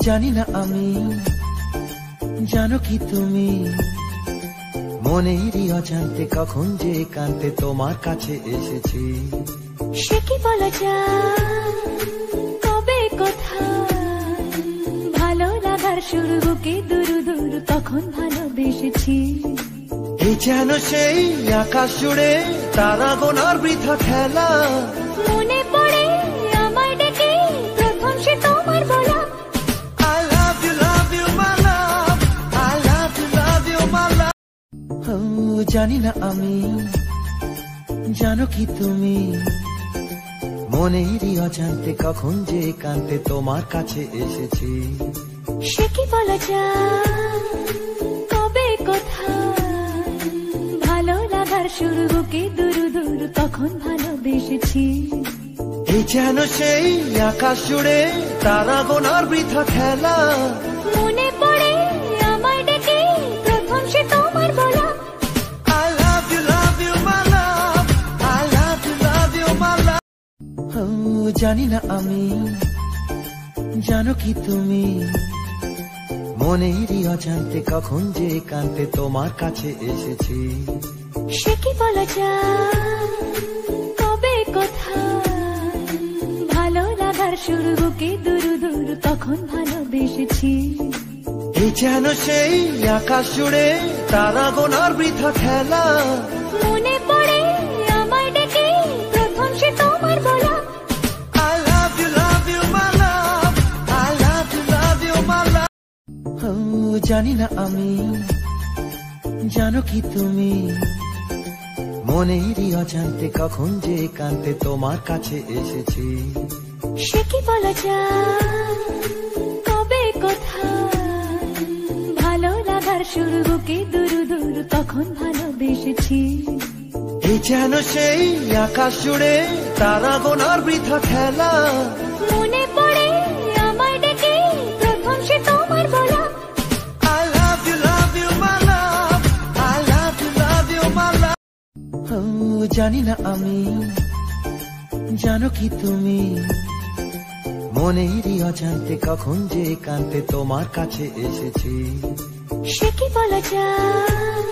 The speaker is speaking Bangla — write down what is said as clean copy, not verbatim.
জানি না আমি, জানো কি তুমি, মনেরই অজান্তে কখন যে কান্তে তোমার কাছে এসেছি। সে কি বলা যায়, কবে কোথায়, ভালো লাগার শুরু বুকে দুরু দুরু তখন ভালোবেসেছি। এই যেন সেই আকাশ জুড়ে তারা গোনার বৃথা খেলা, মনে পড়ে আমায় ডেকে প্রথম সে তোমার বলা। I love you, love you, my love, I love you, love you, my love। জানি না আমি, জানো কি তুমি, মনেরই অজান্তে কখন যে কান্তে তোমার কাছে এসেছি। সে কি বলা যায়, কবে কোথায়, ভালো লাগার শুরু বুকে দুরু দুরু তখন ভালোবেসেছি। এই যেন সেই আকাশ জুড়ে তারা গোনার বৃথা খেলা, মনে পড়ে আমায় ডেকে প্রথম সে তোমার বলা। I love you, love you, my love, I love you, love you, my love। জানি না আমি, জানো কি তুমি, মনেরই অজান্তে কখন যে কান্তে তোমার কাছে এসেছি। সে কি বলা যায়, কবে কোথায়, ভালো লাগার শুরু বুকে দুরু দুরু তখন ভালোবেসেছি। এই যেন সেই আকাশ জুড়ে তারা গোনার বৃথা খেলা, মনে পড়ে আমায় ডেকে প্রথম সে তোমার বলা। I love you, love you, my love, I love you, love you, my love। জানি না আমি, জানো কি তুমি, মনেরই অজান্তে কখন যে কান্তে তোমার কাছে এসেছি। সে কি বলা যায়, কবে কোথায়, ভালো লাগার শুরু বুকে দুরু দুরু তখন ভালোবেসেছি। এই যেন সেই আকাশ জুড়ে তারা গোনার বৃথা খেলা, মনে পড়ে আমায় ডেকে প্রথম সে তোমার বলা। I love you, love you, my love, I love you, love you, my love। জানি না আমি, জানো কি তুমি, মনেরই অজান্তে কখন যে কান্তে তোমার কাছে এসেছি। সে কি বলা যায়,